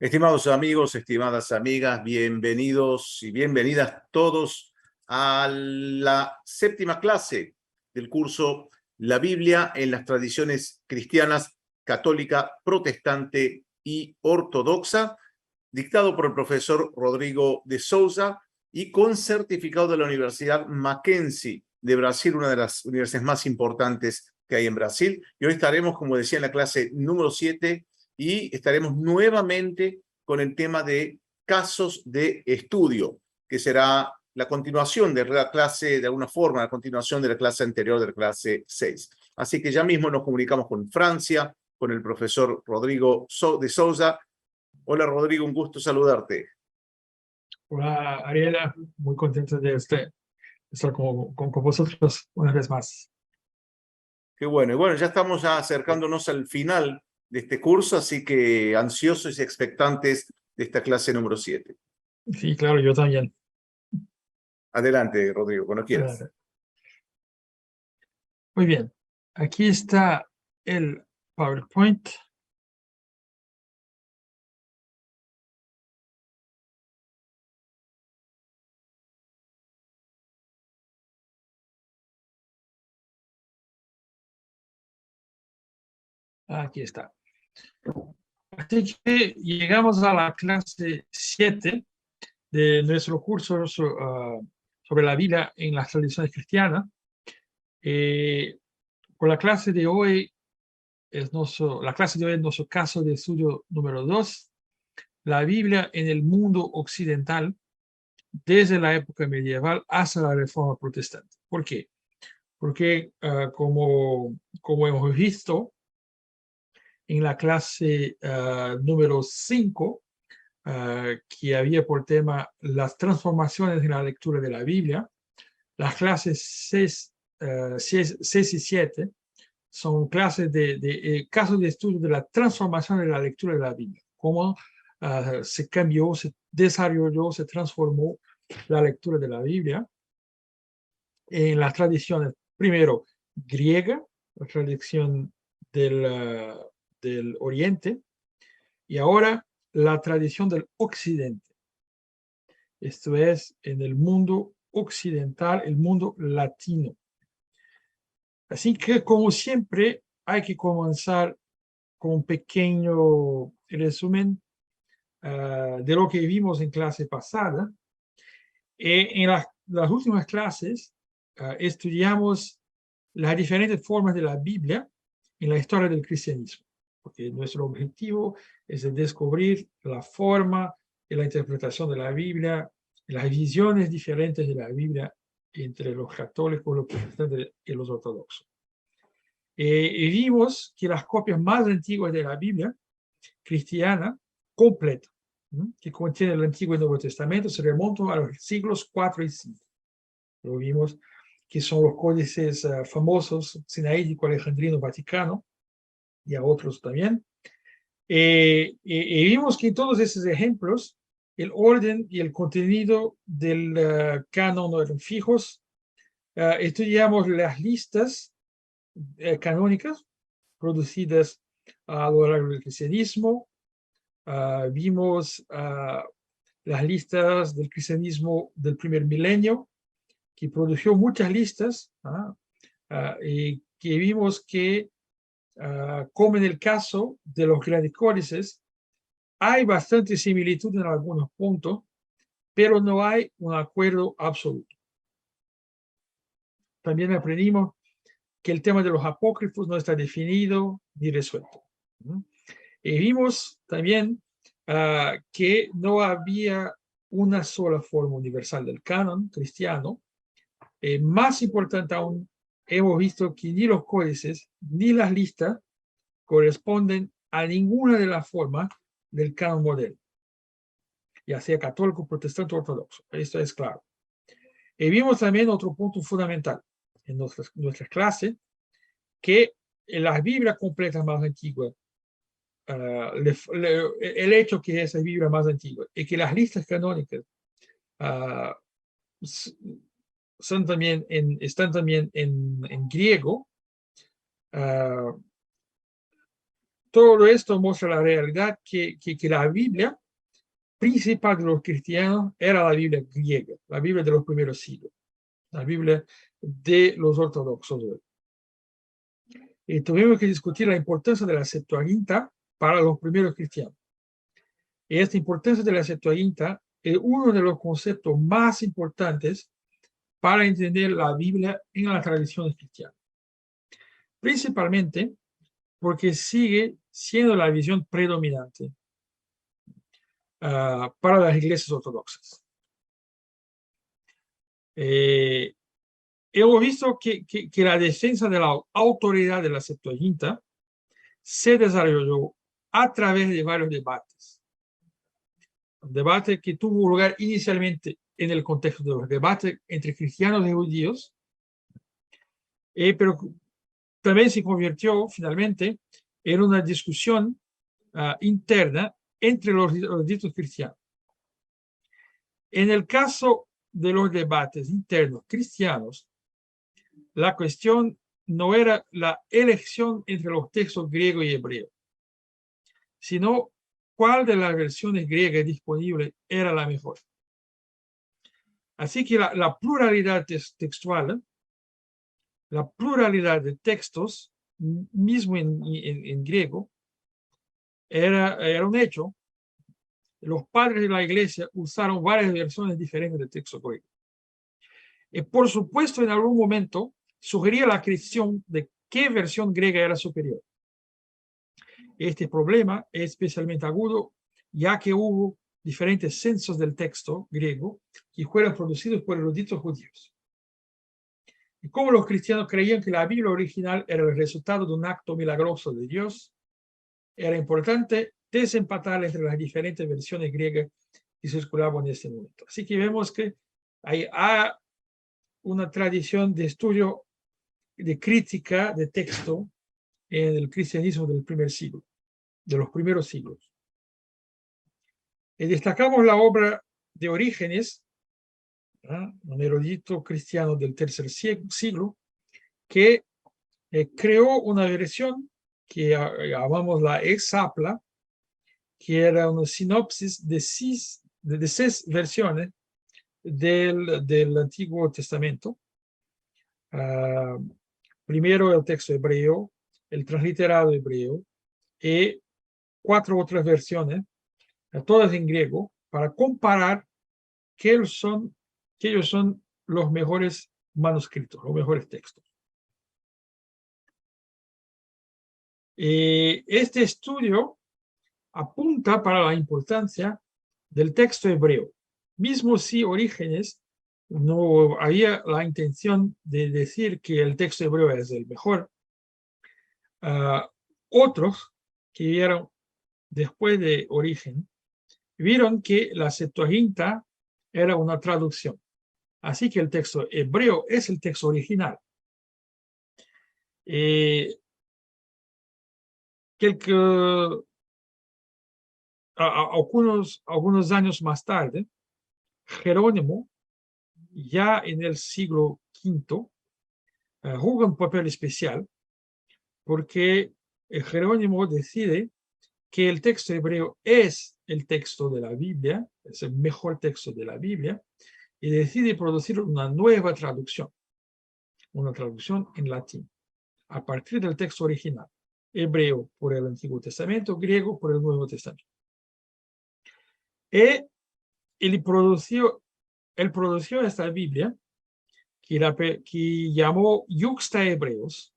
Estimados amigos, estimadas amigas, bienvenidos y bienvenidas todos a la séptima clase del curso La Biblia en las tradiciones cristianas, católica, protestante y ortodoxa, dictado por el profesor Rodrigo de Souza y con certificado de la Universidad Mackenzie de Brasil, una de las universidades más importantes que hay en Brasil. Y hoy estaremos, como decía, en la clase número 7 y estaremos nuevamente con el tema de casos de estudio, que será la continuación de la clase, de alguna forma, la continuación de la clase anterior, de la clase 6. Así que ya mismo nos comunicamos con Francia, con el profesor Rodrigo de Souza. Hola Rodrigo, un gusto saludarte. Hola Ariela, muy contento de estar con vosotros una vez más. Qué bueno. Y bueno, ya estamos acercándonos al final de este curso, así que ansiosos y expectantes de esta clase número 7. Sí, claro, yo también. Adelante, Rodrigo, cuando quieras. Muy bien, aquí está el PowerPoint. Aquí está. Así que llegamos a la clase 7 de nuestro curso sobre la Biblia en las tradiciones cristianas. Con la clase de hoy es nuestro caso de estudio número 2, la Biblia en el mundo occidental desde la época medieval hasta la Reforma Protestante. ¿Por qué? Porque como hemos visto en la clase número 5, que había por tema las transformaciones en la lectura de la Biblia, las clases 6 y 7 son clases de casos de estudio de la transformación de la lectura de la Biblia, cómo se cambió, se desarrolló, se transformó la lectura de la Biblia en las tradiciones, primero griega, la tradición del Oriente, y ahora la tradición del Occidente. Esto es en el mundo occidental, el mundo latino. Así que, como siempre, hay que comenzar con un pequeño resumen de lo que vimos en clase pasada. En las últimas clases estudiamos las diferentes formas de la Biblia en la historia del cristianismo, porque nuestro objetivo es descubrir la forma y la interpretación de la Biblia, las visiones diferentes de la Biblia entre los católicos, los protestantes y los ortodoxos. Y vimos que las copias más antiguas de la Biblia cristiana completa, que contiene el Antiguo y Nuevo Testamento, se remontan a los siglos 4 y 5. Lo vimos que son los códices famosos, sinaítico, alejandrino, vaticano, y a otros también. Y vimos que en todos esos ejemplos, el orden y el contenido del canon no eran fijos. Estudiamos las listas canónicas producidas a lo largo del cristianismo. Vimos las listas del cristianismo del primer milenio, que produjo muchas listas, y que vimos que, como en el caso de los grandes códices, hay bastante similitud en algunos puntos, pero no hay un acuerdo absoluto. También aprendimos que el tema de los apócrifos no está definido ni resuelto. Y vimos también que no había una sola forma universal del canon cristiano. Más importante aún, hemos visto que ni los códices ni las listas corresponden a ninguna de las formas del canon moderno, ya sea católico, protestante o ortodoxo. Esto es claro. Y vimos también otro punto fundamental en nuestras clases, que las Biblias completas más antiguas, el hecho que esa Biblia más antigua y que las listas canónicas están también en griego, todo todo esto muestra la realidad que la Biblia principal de los cristianos era la Biblia griega, la Biblia de los primeros siglos, la Biblia de los ortodoxos. Y tuvimos que discutir la importancia de la Septuaginta para los primeros cristianos. Y esta importancia de la Septuaginta es uno de los conceptos más importantes para entender la Biblia en las tradiciones cristianas. Principalmente porque sigue siendo la visión predominante para las iglesias ortodoxas. Hemos visto que la defensa de la autoridad de la Septuaginta se desarrolló a través de varios debates. Un debate que tuvo lugar inicialmente en el contexto de los debates entre cristianos y judíos, pero también se convirtió finalmente en una discusión interna entre los eruditos cristianos. En el caso de los debates internos cristianos, la cuestión no era la elección entre los textos griego y hebreo, sino cuál de las versiones griegas disponibles era la mejor. Así que la pluralidad textual, la pluralidad de textos, mismo en griego, era un hecho. Los padres de la iglesia usaron varias versiones diferentes del texto griego. Y por supuesto, en algún momento sugería la cuestión de qué versión griega era superior. Este problema es especialmente agudo, ya que hubo diferentes censos del texto griego que fueron producidos por eruditos judíos. Y como los cristianos creían que la Biblia original era el resultado de un acto milagroso de Dios, era importante desempatar entre las diferentes versiones griegas que circulaban en este momento. Así que vemos que hay una tradición de estudio, de crítica de texto en el cristianismo del primer siglo, de los primeros siglos. Y destacamos la obra de Orígenes, un erudito cristiano del tercer siglo, que creó una versión que llamamos la Exapla, que era una sinopsis de 6 versiones del Antiguo Testamento. Primero el texto hebreo, el transliterado hebreo y 4 otras versiones, todas en griego, para comparar que ellos son los mejores manuscritos, los mejores textos. Este estudio apunta para la importancia del texto hebreo, mismo si Orígenes no había la intención de decir que el texto hebreo es el mejor. Otros que vieron después de Origen vieron que la Septuaginta era una traducción. Así que el texto hebreo es el texto original. Algunos años más tarde, Jerónimo, ya en el siglo V, juega un papel especial porque Jerónimo decide que el texto hebreo es el texto de la Biblia, es el mejor texto de la Biblia, y decide producir una nueva traducción, una traducción en latín, a partir del texto original, hebreo por el Antiguo Testamento, griego por el Nuevo Testamento. Y él produció esta Biblia que llamó Yuxta Hebreos,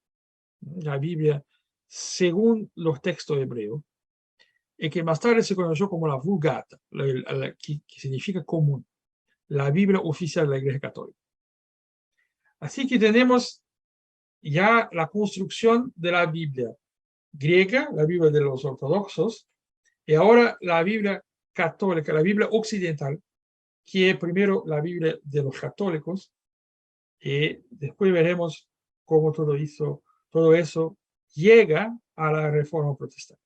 la Biblia según los textos hebreos, y que más tarde se conoció como la Vulgata, que significa común, la Biblia oficial de la Iglesia Católica. Así que tenemos ya la construcción de la Biblia griega, la Biblia de los ortodoxos, y ahora la Biblia católica, la Biblia occidental, que es primero la Biblia de los católicos, y después veremos cómo todo eso llega a la Reforma Protestante.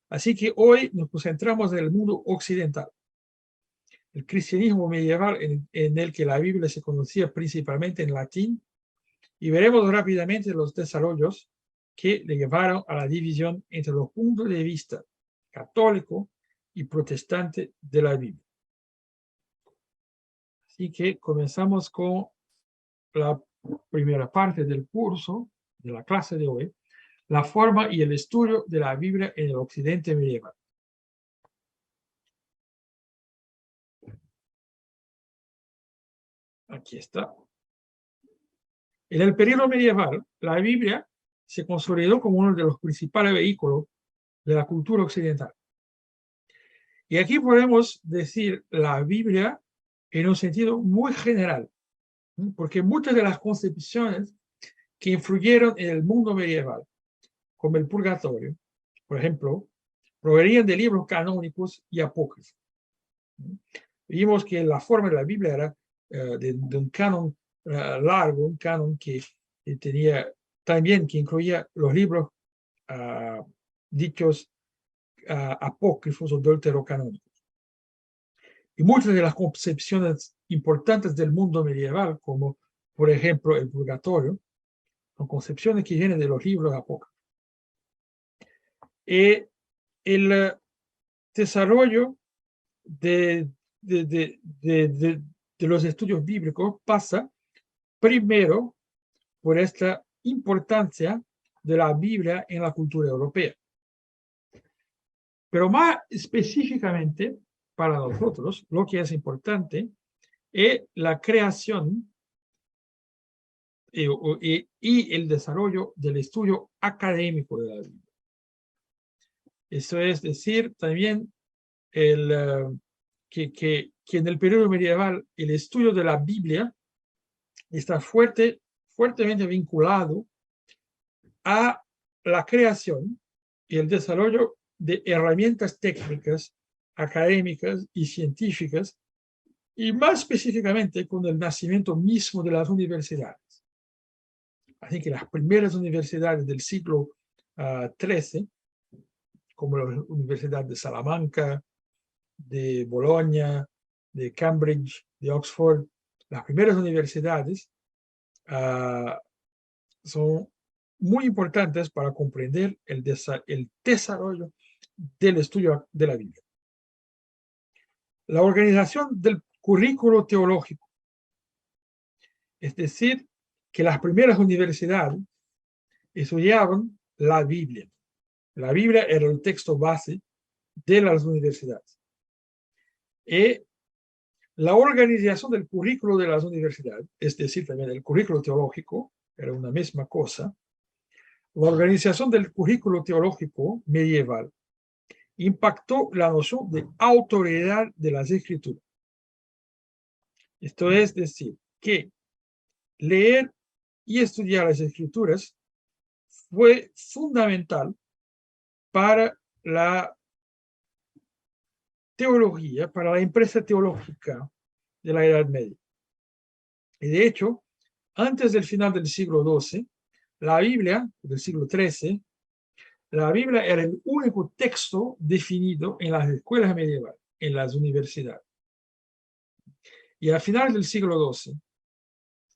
Así que hoy nos concentramos en el mundo occidental, el cristianismo medieval en el que la Biblia se conocía principalmente en latín, y veremos rápidamente los desarrollos que le llevaron a la división entre los puntos de vista católico y protestante de la Biblia. Así que comenzamos con la primera parte del curso, de la clase de hoy, la forma y el estudio de la Biblia en el Occidente medieval. Aquí está. En el periodo medieval, la Biblia se consolidó como uno de los principales vehículos de la cultura occidental. Y aquí podemos decir la Biblia en un sentido muy general, porque muchas de las concepciones que influyeron en el mundo medieval, como el purgatorio, por ejemplo, provenían de libros canónicos y apócrifos. Vimos que la forma de la Biblia era de un canon largo, un canon que tenía también, que incluía los libros dichos apócrifos o deuterocanónicos. Y muchas de las concepciones importantes del mundo medieval, como por ejemplo el purgatorio, son concepciones que vienen de los libros apócrifos. El desarrollo de los estudios bíblicos pasa primero por esta importancia de la Biblia en la cultura europea. Pero más específicamente para nosotros, lo que es importante es la creación y el desarrollo del estudio académico de la Biblia. Eso es decir, también que en el periodo medieval el estudio de la Biblia está fuertemente vinculado a la creación y el desarrollo de herramientas técnicas, académicas y científicas, y más específicamente con el nacimiento mismo de las universidades. Así que las primeras universidades del siglo XIII, como la Universidad de Salamanca, de Bolonia, de Cambridge, de Oxford, las primeras universidades son muy importantes para comprender el desarrollo del estudio de la Biblia. La organización del currículo teológico, es decir, que las primeras universidades estudiaban la Biblia. La Biblia era el texto base de las universidades. Y la organización del currículo de las universidades, es decir, también el currículo teológico, era una misma cosa. La organización del currículo teológico medieval impactó la noción de autoridad de las escrituras. Esto es decir, que leer y estudiar las escrituras fue fundamental para la teología, para la empresa teológica de la Edad Media. Y de hecho, antes del final del siglo XII, la Biblia, del siglo XIII, la Biblia era el único texto definido en las escuelas medievales, en las universidades. Y al final del siglo XII,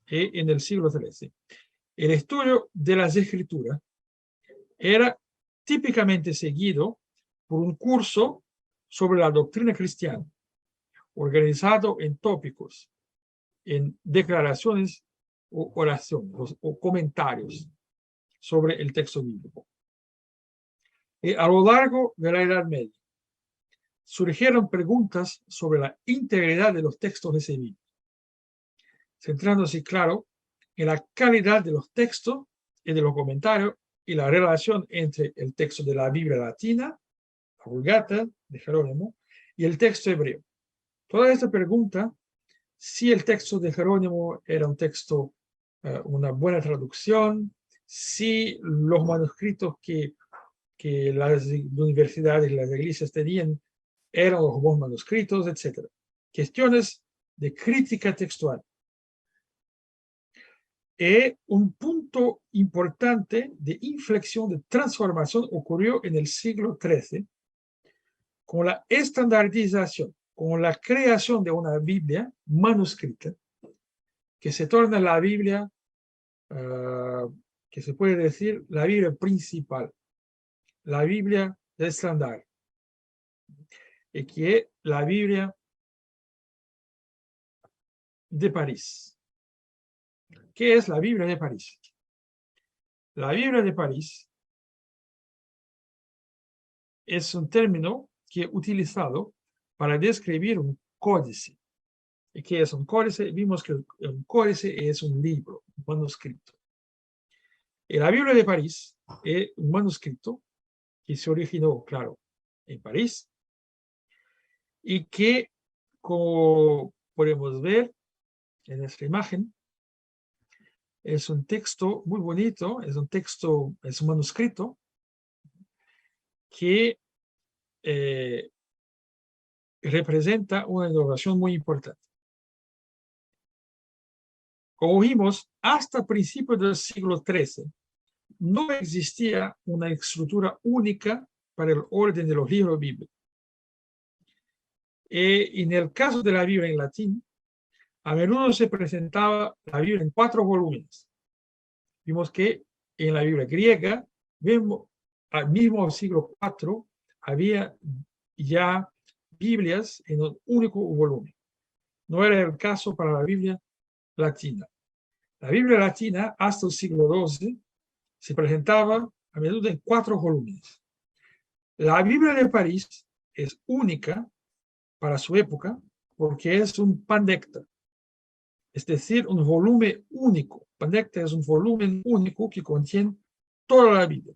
y en el siglo XIII, el estudio de las escrituras era típicamente seguido por un curso sobre la doctrina cristiana, organizado en tópicos, en declaraciones o oraciones o comentarios sobre el texto bíblico. A lo largo de la Edad Media, surgieron preguntas sobre la integridad de los textos recibidos, centrándose, claro, en la calidad de los textos y de los comentarios y la relación entre el texto de la Biblia latina, la Vulgata de Jerónimo, y el texto hebreo. Toda esta pregunta, si el texto de Jerónimo era un texto, una buena traducción, si los manuscritos que las universidades y las iglesias tenían eran los buenos manuscritos, etc. Cuestiones de crítica textual. Un punto importante de inflexión, de transformación ocurrió en el siglo XIII con la estandarización, con la creación de una Biblia manuscrita que se torna la Biblia que se puede decir la Biblia principal, la Biblia estándar, y que es la Biblia de París. ¿Qué es la Biblia de París? La Biblia de París es un término que he utilizado para describir un códice. ¿Y qué es un códice? Vimos que un códice es un libro, un manuscrito. Y la Biblia de París es un manuscrito que se originó, claro, en París y que, como podemos ver en esta imagen, es un texto muy bonito, es un manuscrito que representa una innovación muy importante. Como vimos, hasta principios del siglo XIII no existía una estructura única para el orden de los libros bíblicos. En el caso de la Biblia en latín, a menudo se presentaba la Biblia en 4 volúmenes. Vimos que en la Biblia griega, al mismo siglo IV, había ya Biblias en un único volumen. No era el caso para la Biblia latina. La Biblia latina, hasta el siglo XII, se presentaba a menudo en 4 volúmenes. La Biblia de París es única para su época porque es un pandecta, es decir, un volumen único. Pandecta es un volumen único que contiene toda la Biblia.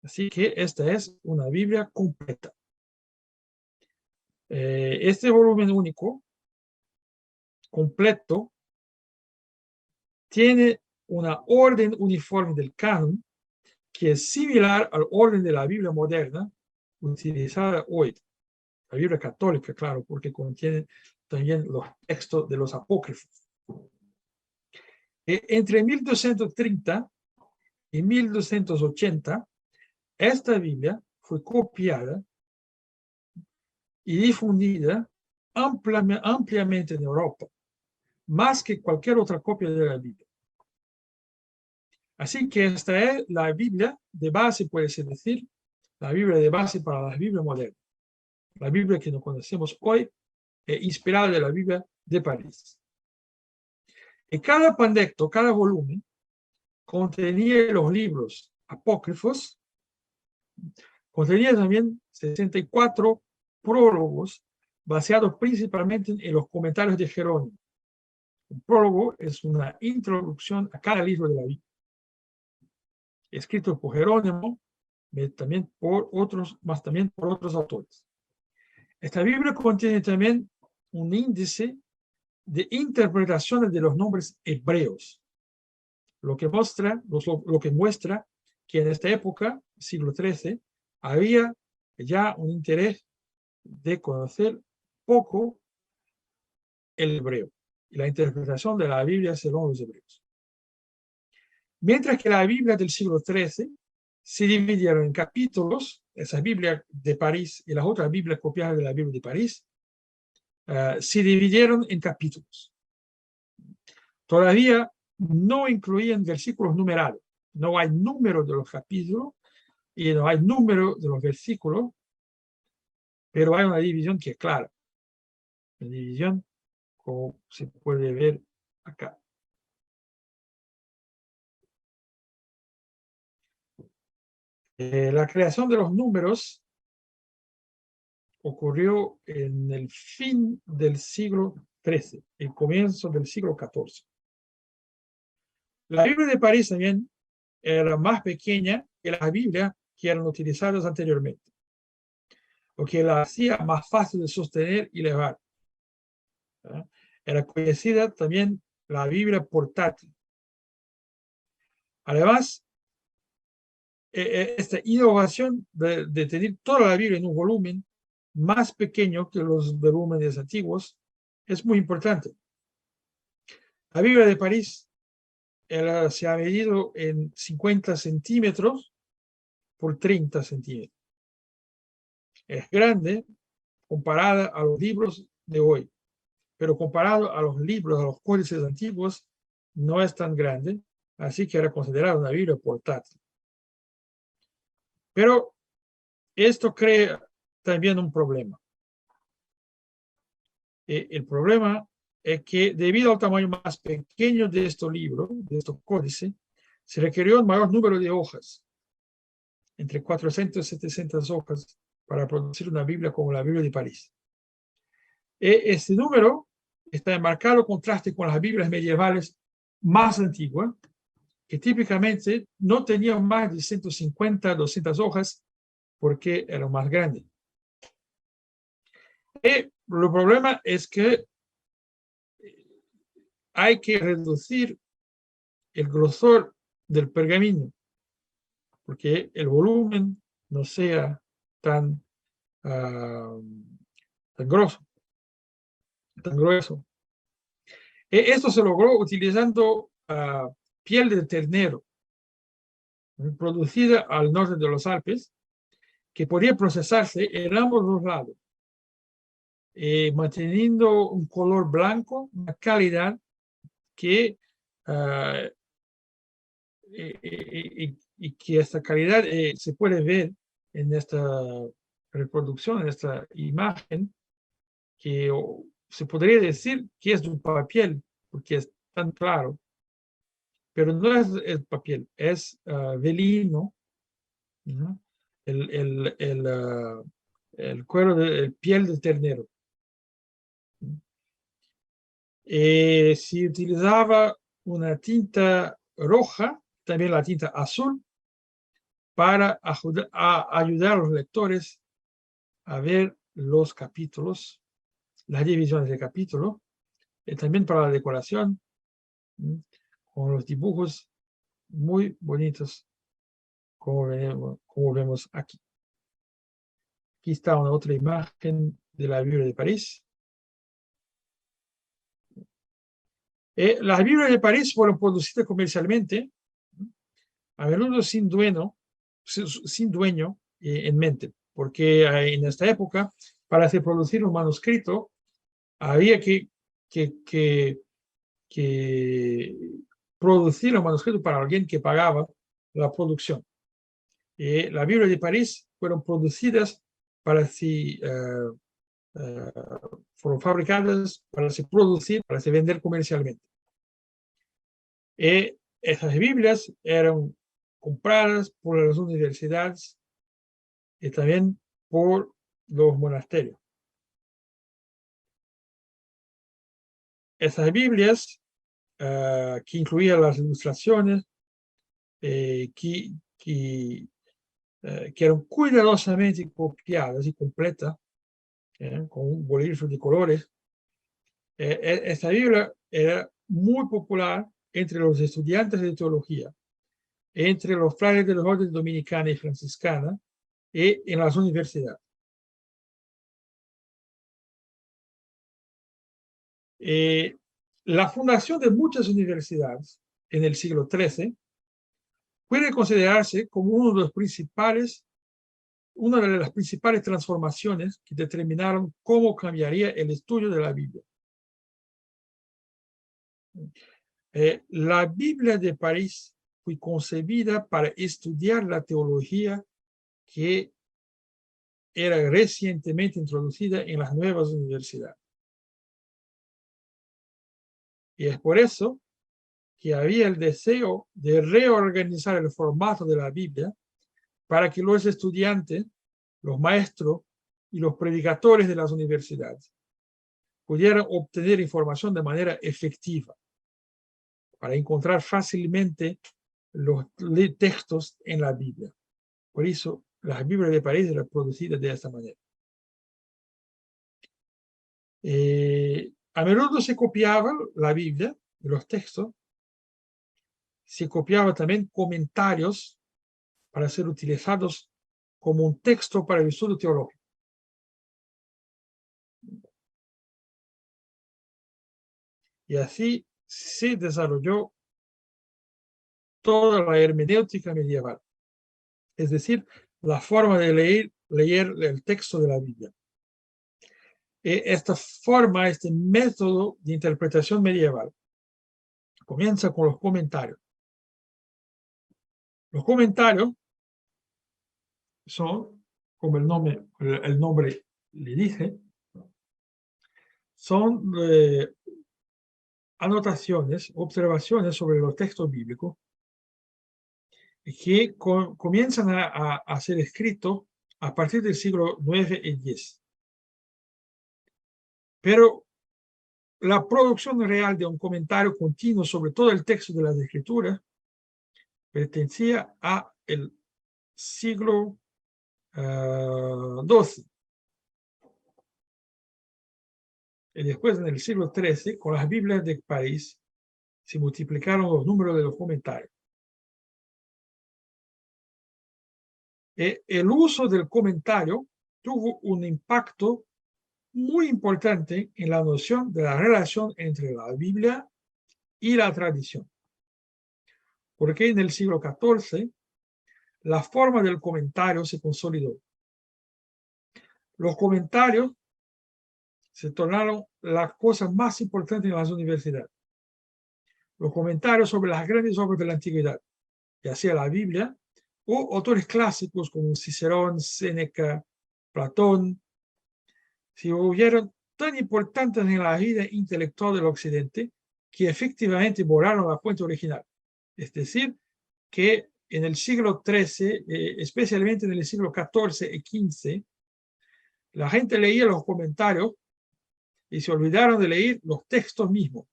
Así que esta es una Biblia completa. Este volumen único, completo, tiene una orden uniforme del canon que es similar al orden de la Biblia moderna utilizada hoy. La Biblia católica, claro, porque contiene también los textos de los apócrifos. Entre 1230 y 1280, esta Biblia fue copiada y difundida ampliamente en Europa, más que cualquier otra copia de la Biblia. Así que esta es la Biblia de base, puede decir, la Biblia de base para la Biblia moderna. La Biblia que nos conocemos hoy es inspirada de la Biblia de París. En cada pandecto, cada volumen, contenía los libros apócrifos, contenía también 64 prólogos baseados principalmente en los comentarios de Jerónimo. Un prólogo es una introducción a cada libro de la Biblia, escrito por Jerónimo, también por otros autores. Esta Biblia contiene también un índice de interpretaciones de los nombres hebreos, lo que muestra que en esta época, siglo XIII, había ya un interés de conocer poco el hebreo y la interpretación de la Biblia según los hebreos. Mientras que la Biblia del siglo XIII se dividieron en capítulos, esa Biblia de París y las otras Biblias copiadas de la Biblia de París, se dividieron en capítulos. Todavía no incluían versículos numerados. No hay número de los capítulos y no hay número de los versículos, pero hay una división que es clara. La división, como se puede ver acá. La creación de los números ocurrió en el fin del siglo XIII, el comienzo del siglo XIV. La Biblia de París también era más pequeña que las Biblias que eran utilizadas anteriormente, lo que la hacía más fácil de sostener y llevar. Era conocida también la Biblia portátil. Además, esta innovación de tener toda la Biblia en un volumen más pequeño que los volúmenes antiguos es muy importante. La Biblia de París se ha medido en 50 centímetros por 30 centímetros. Es grande comparada a los libros de hoy, pero comparado a los libros, a los códices antiguos, no es tan grande. así que era considerada una Biblia portátil. Pero esto crea también un problema. El problema es que debido al tamaño más pequeño de estos libros, de estos códices, se requirió un mayor número de hojas, entre 400 y 700 hojas, para producir una Biblia como la Biblia de París. Este número está en marcado contraste con las Biblias medievales más antiguas, que típicamente no tenían más de 150, 200 hojas, porque eran más grandes. El problema es que hay que reducir el grosor del pergamino, porque el volumen no sea tan, tan grueso. Esto se logró utilizando piel de ternero, producida al norte de los Alpes, que podía procesarse en ambos los lados, manteniendo un color blanco, una calidad que y que esta calidad se puede ver en esta reproducción, en esta imagen, que se podría decir que es de un papel, porque es tan claro, pero no es el papel, es velino, ¿no? El cuero de piel de ternero. Se utilizaba una tinta roja, también la tinta azul, para ayudar a los lectores a ver los capítulos, las divisiones de capítulo, y también para la decoración, con los dibujos muy bonitos, como vemos aquí. Aquí está una otra imagen de la Biblia de París. Las Biblias de París fueron producidas comercialmente, a menudo sin dueño en mente, porque en esta época, para hacer producir un manuscrito, había que producir un manuscrito para alguien que pagaba la producción. Las Biblias de París fueron producidas para sí, fueron fabricadas para se producir, para se vender comercialmente. Esas Biblias eran compradas por las universidades y también por los monasterios. Esas Biblias, que incluían las ilustraciones, que eran cuidadosamente copiadas y completas, con un bolígrafo de colores. Esta Biblia era muy popular entre los estudiantes de teología, entre los frailes de las órdenes dominicana y franciscana, y en las universidades. La fundación de muchas universidades en el siglo XIII puede considerarse como una de las principales transformaciones que determinaron cómo cambiaría el estudio de la Biblia. La Biblia de París fue concebida para estudiar la teología que era recientemente introducida en las nuevas universidades. Y es por eso que había el deseo de reorganizar el formato de la Biblia para que los estudiantes, los maestros y los predicadores de las universidades pudieran obtener información de manera efectiva, para encontrar fácilmente los textos en la Biblia. Por eso, las Biblias de París eran producidas de esta manera. A menudo se copiaba la Biblia, los textos, se copiaba también comentarios para ser utilizados como un texto para el estudio teológico. Y así se desarrolló toda la hermenéutica medieval, es decir, la forma de leer el texto de la Biblia. Esta forma, este método de interpretación medieval, comienza con los comentarios. Los comentarios son, como el nombre le dice, son anotaciones, observaciones sobre los textos bíblicos que comienzan a ser escritos a partir del siglo IX y X. Pero la producción real de un comentario continuo sobre todo el texto de las Escrituras pertenecía a el siglo XII. Y después, en el siglo XIII, con las Biblias de París, se multiplicaron los números de los comentarios. El uso del comentario tuvo un impacto muy importante en la noción de la relación entre la Biblia y la tradición. Porque en el siglo XIV, la forma del comentario se consolidó. Los comentarios se tornaron las cosas más importantes en las universidades. Los comentarios sobre las grandes obras de la antigüedad, ya sea la Biblia o autores clásicos como Cicerón, Séneca, Platón, se volvieron tan importantes en la vida intelectual del Occidente que efectivamente borraron la fuente original. Es decir, que en el siglo XIII, especialmente en el siglo XIV y XV, la gente leía los comentarios y se olvidaron de leer los textos mismos.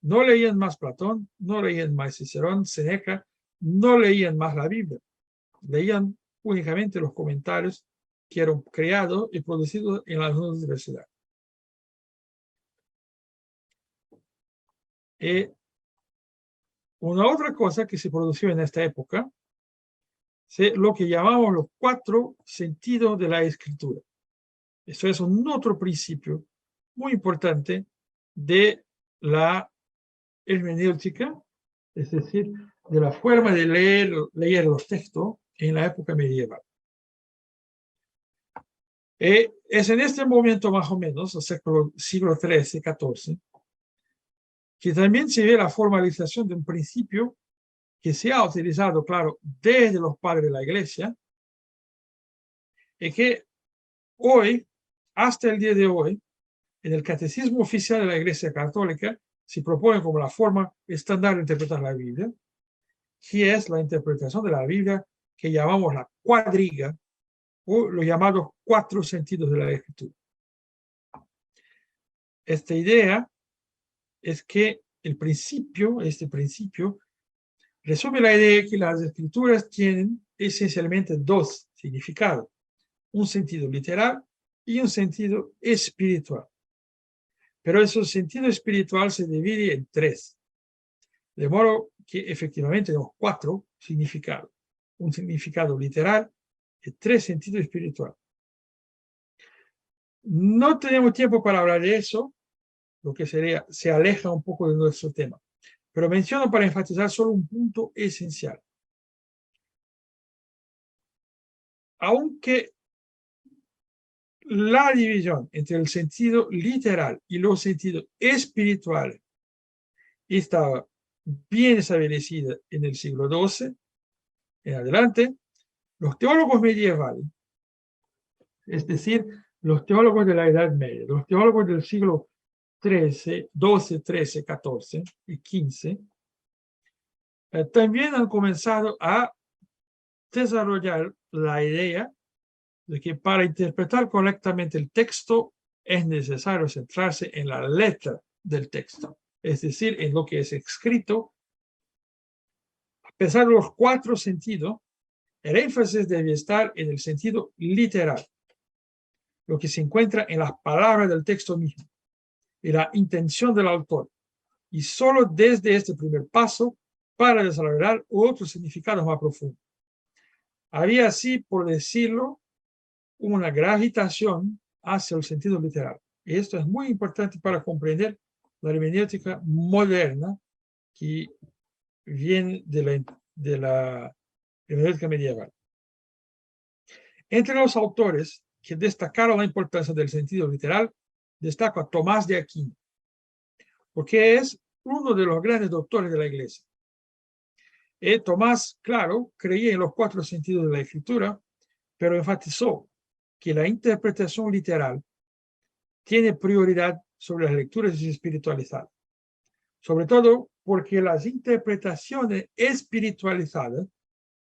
No leían más Platón, no leían más Cicerón, Séneca, no leían más la Biblia. Leían únicamente los comentarios que eran creados y producidos en las universidades. Una otra cosa que se produjo en esta época es lo que llamamos los 4 sentidos de la escritura. Eso es un otro principio muy importante de la hermenéutica, es decir, de la forma de leer los textos en la época medieval. Es en este momento más o menos, o sea, siglo XIII, XIV, que también se ve la formalización de un principio que se ha utilizado, claro, desde los padres de la Iglesia, y que hoy, hasta el día de hoy, en el Catecismo Oficial de la Iglesia Católica, se propone como la forma estándar de interpretar la Biblia, que es la interpretación de la Biblia que llamamos la cuadriga, o los llamados 4 sentidos de la Escritura. Esta idea es que este principio, resume la idea de que las Escrituras tienen esencialmente 2 significados, un sentido literal y un sentido espiritual. Pero ese sentido espiritual se divide en 3, de modo que efectivamente tenemos 4 significados, un significado literal y 3 sentidos espirituales. No tenemos tiempo para hablar de eso, lo que se aleja un poco de nuestro tema, pero menciono para enfatizar solo un punto esencial. Aunque la división entre el sentido literal y los sentidos espirituales estaba bien establecida en el siglo XII en adelante, los teólogos medievales, es decir, los teólogos de la Edad Media, los teólogos del siglo XII, XII, XIV y XV, también han comenzado a desarrollar la idea de que para interpretar correctamente el texto es necesario centrarse en la letra del texto, es decir, en lo que es escrito. A pesar de los 4 sentidos, el énfasis debe estar en el sentido literal, lo que se encuentra en las palabras del texto mismo y la intención del autor, y solo desde este primer paso para desarrollar otros significados más profundos. Había así, por decirlo, una gravitación hacia el sentido literal. Y esto es muy importante para comprender la hermenéutica moderna que viene de la hermenéutica medieval. Entre los autores que destacaron la importancia del sentido literal, destaco a Tomás de Aquino, porque es uno de los grandes doctores de la Iglesia. Tomás, claro, creía en los 4 sentidos de la escritura, pero enfatizó que la interpretación literal tiene prioridad sobre las lecturas espiritualizadas, sobre todo porque las interpretaciones espiritualizadas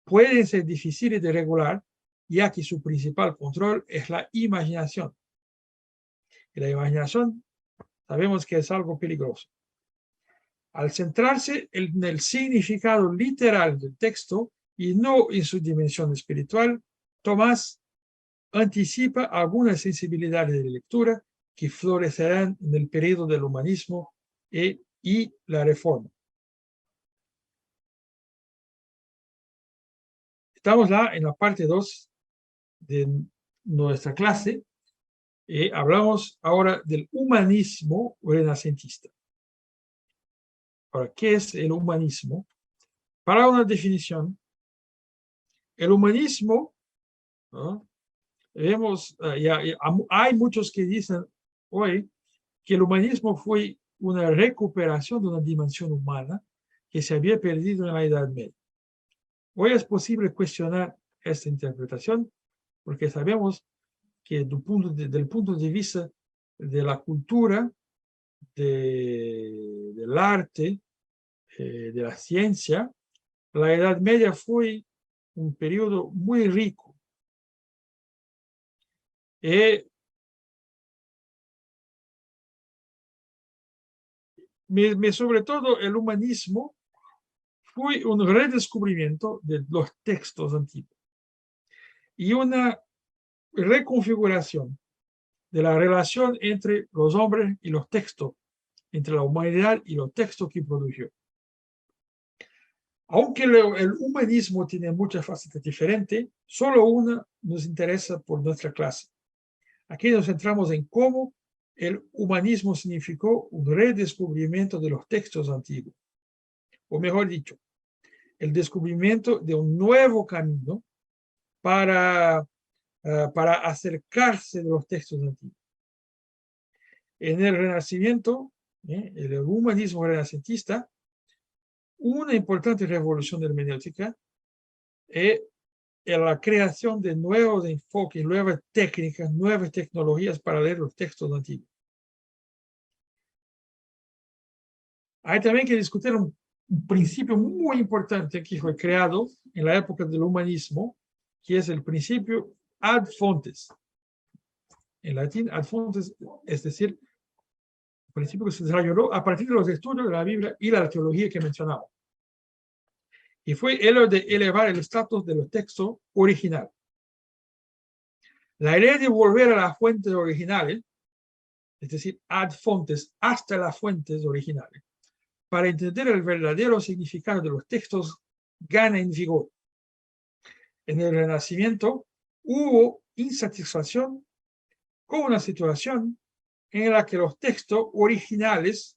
pueden ser difíciles de regular, ya que su principal control es la imaginación. Y la imaginación sabemos que es algo peligroso. Al centrarse en el significado literal del texto y no en su dimensión espiritual, Tomás anticipa algunas sensibilidades de lectura que florecerán en el periodo del humanismo y la reforma. Estamos ya en la parte 2 de nuestra clase. Hablamos ahora del humanismo renacentista. Ahora, ¿qué es el humanismo? Para una definición, el humanismo, ¿no? Vemos, hay muchos que dicen hoy que el humanismo fue una recuperación de una dimensión humana que se había perdido en la Edad Media. Hoy es posible cuestionar esta interpretación porque sabemos que del punto de vista de la cultura, del arte, de la ciencia, la Edad Media fue un periodo muy rico. Sobre todo el humanismo fue un redescubrimiento de los textos antiguos y una reconfiguración de la relación entre los hombres y los textos, entre la humanidad y los textos que produjo. Aunque el humanismo tiene muchas facetas diferentes, solo una nos interesa por nuestra clase. Aquí nos centramos en cómo el humanismo significó un redescubrimiento de los textos antiguos, o mejor dicho, el descubrimiento de un nuevo camino para acercarse de los textos antiguos. En el Renacimiento, el humanismo renacentista, una importante revolución hermenéutica es la creación de nuevos enfoques, nuevas técnicas, nuevas tecnologías para leer los textos antiguos. Hay también que discutir un principio muy importante que fue creado en la época del humanismo, que es el principio ad fontes. En latín, ad fontes, es decir, el principio que se desarrolló a partir de los estudios de la Biblia y la teología que mencionaba. Y fue el de elevar el estatus de los textos originales. La idea de volver a las fuentes originales, es decir, ad fontes, hasta las fuentes originales, para entender el verdadero significado de los textos, gana en vigor. En el Renacimiento hubo insatisfacción con una situación en la que los textos originales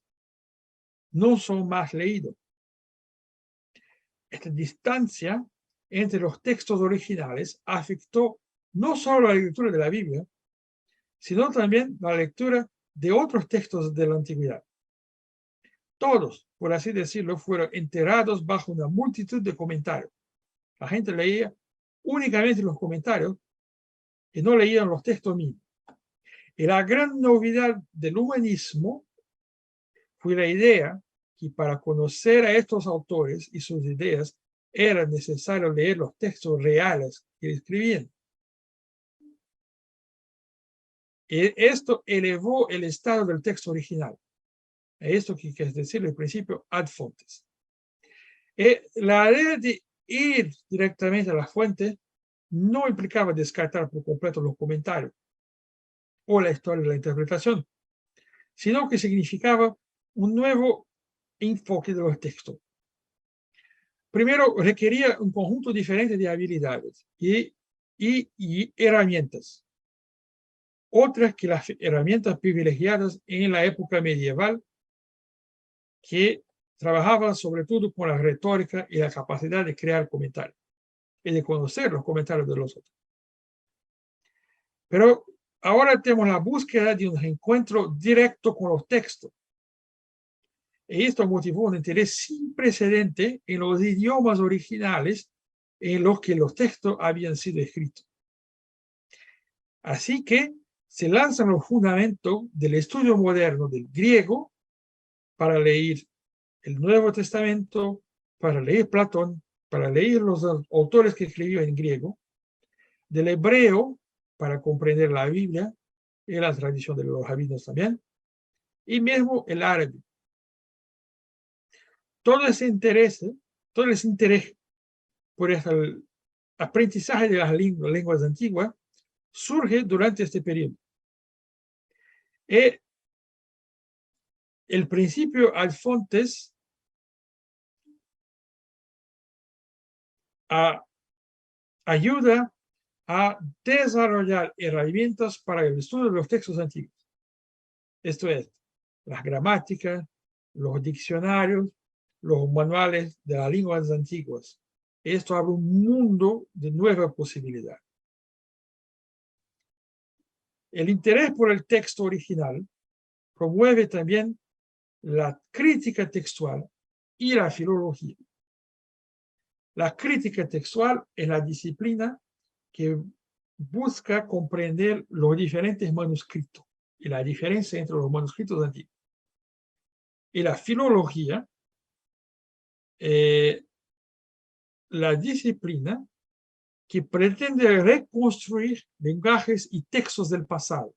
no son más leídos. Esta distancia entre los textos originales afectó no solo la lectura de la Biblia, sino también la lectura de otros textos de la antigüedad. Todos, por así decirlo, fueron enterrados bajo una multitud de comentarios. La gente leía únicamente los comentarios y no leían los textos mismos. Y la gran novedad del humanismo fue la idea que para conocer a estos autores y sus ideas era necesario leer los textos reales que escribían. Y esto elevó el estado del texto original. Esto que es decir, el principio ad fontes. La idea de ir directamente a la fuente no implicaba descartar por completo los comentarios o la historia de la interpretación, sino que significaba un nuevo enfoque de los textos. Primero, requería un conjunto diferente de habilidades y herramientas. Otras que las herramientas privilegiadas en la época medieval, que trabajaban sobre todo con la retórica y la capacidad de crear comentarios y de conocer los comentarios de los otros. Pero ahora tenemos la búsqueda de un encuentro directo con los textos. Y esto motivó un interés sin precedente en los idiomas originales en los que los textos habían sido escritos. Así que se lanzan los fundamentos del estudio moderno del griego para leer el Nuevo Testamento, para leer Platón, para leer los autores que escribió en griego, del hebreo para comprender la Biblia y la tradición de los rabinos también, y mismo el árabe. Todo ese interés por el aprendizaje de las lenguas antiguas surge durante este periodo. El principio Alfontes ayuda a desarrollar herramientas para el estudio de los textos antiguos. Esto es, las gramáticas, los diccionarios, los manuales de las lenguas antiguas. Esto abre un mundo de nuevas posibilidades. El interés por el texto original promueve también la crítica textual y la filología. La crítica textual es la disciplina que busca comprender los diferentes manuscritos y la diferencia entre los manuscritos antiguos. Y la filología, la disciplina que pretende reconstruir lenguajes y textos del pasado,